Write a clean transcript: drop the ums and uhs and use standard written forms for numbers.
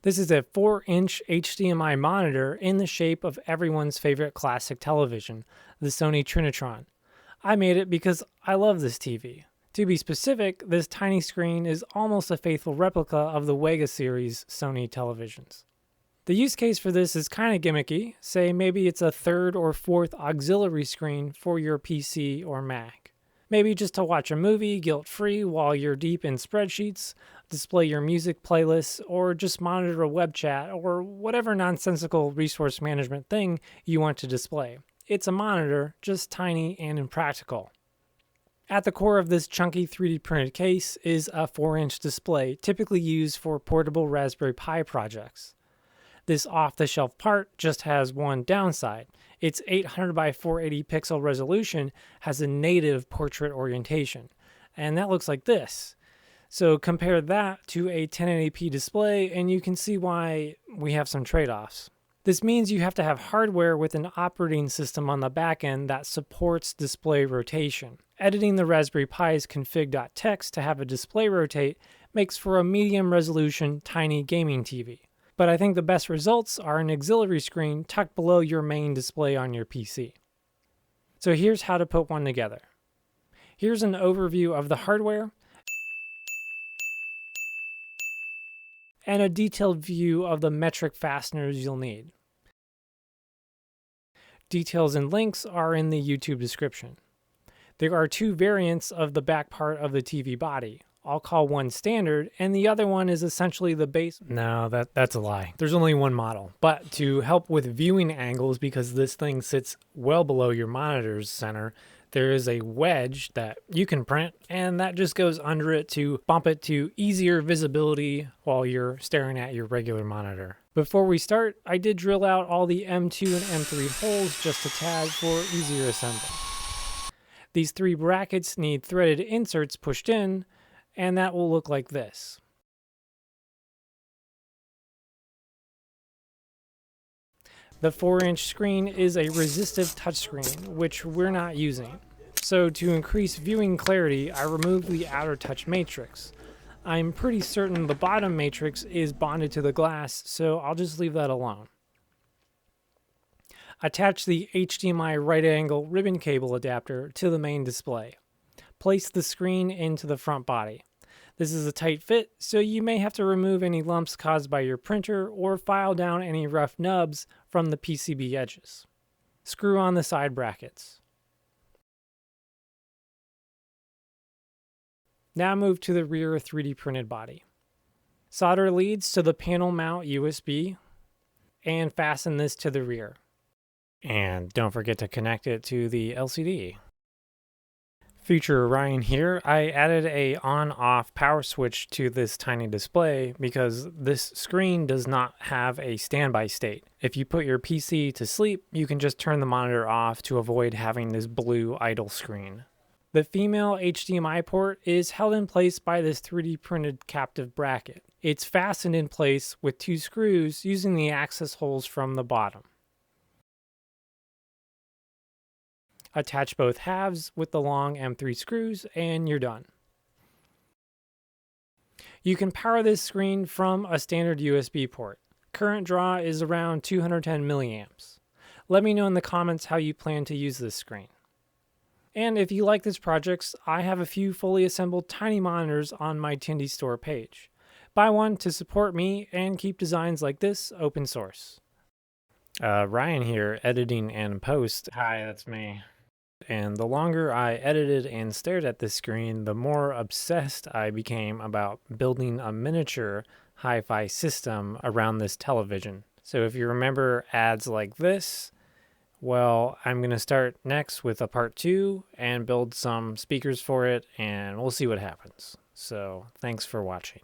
This is a 4-inch HDMI monitor in the shape of everyone's favorite classic television, the Sony Trinitron. I made it because I love this TV. To be specific, this tiny screen is almost a faithful replica of the Wega series Sony televisions. The use case for this is kind of gimmicky. Say maybe it's a third or fourth auxiliary screen for your PC or Mac. Maybe just to watch a movie guilt-free while you're deep in spreadsheets, display your music playlists, or just monitor a web chat or whatever nonsensical resource management thing you want to display. It's a monitor, just tiny and impractical. At the core of this chunky 3D printed case is a 4-inch display typically used for portable Raspberry Pi projects. This off-the-shelf part just has one downside. Its 800 by 480 pixel resolution has a native portrait orientation, and that looks like this. So compare that to a 1080p display and you can see why we have some trade-offs. This means you have to have hardware with an operating system on the back end that supports display rotation. Editing the Raspberry Pi's config.txt to have a display rotate makes for a medium resolution, tiny gaming TV. But I think the best results are an auxiliary screen tucked below your main display on your PC. So here's how to put one together. Here's an overview of the hardware and a detailed view of the metric fasteners you'll need. Details and links are in the YouTube description. There are two variants of the back part of the TV body. I'll call one standard, and the other one is essentially the base. No, that's a lie. There's only one model. But to help with viewing angles, because this thing sits well below your monitor's center, there is a wedge that you can print, and that just goes under it to bump it to easier visibility while you're staring at your regular monitor. Before we start, I did drill out all the M2 and M3 holes just a tad for easier assembly. These 3 brackets need threaded inserts pushed in, and that will look like this. The 4-inch screen is a resistive touchscreen, which we're not using. So to increase viewing clarity, I removed the outer touch matrix. I'm pretty certain the bottom matrix is bonded to the glass, so I'll just leave that alone. Attach the HDMI right angle ribbon cable adapter to the main display. Place the screen into the front body. This is a tight fit, so you may have to remove any lumps caused by your printer or file down any rough nubs from the PCB edges. Screw on the side brackets. Now move to the rear 3D printed body. Solder leads to the panel mount USB and fasten this to the rear. And don't forget to connect it to the LCD. Feature Ryan here. I added a on-off power switch to this tiny display because this screen does not have a standby state. If you put your PC to sleep, you can just turn the monitor off to avoid having this blue idle screen. The female HDMI port is held in place by this 3D printed captive bracket. It's fastened in place with 2 screws using the access holes from the bottom. Attach both halves with the long M3 screws and you're done. You can power this screen from a standard USB port. Current draw is around 210 milliamps. Let me know in the comments how you plan to use this screen. And if you like this project, I have a few fully assembled tiny monitors on my Tindy store page. Buy one to support me and keep designs like this open source. Ryan here, editing and post. Hi, that's me. And the longer I edited and stared at this screen, the more obsessed I became about building a miniature hi-fi system around this television. So if you remember ads like this, well, I'm going to start next with a part 2 and build some speakers for it, and we'll see what happens. So thanks for watching.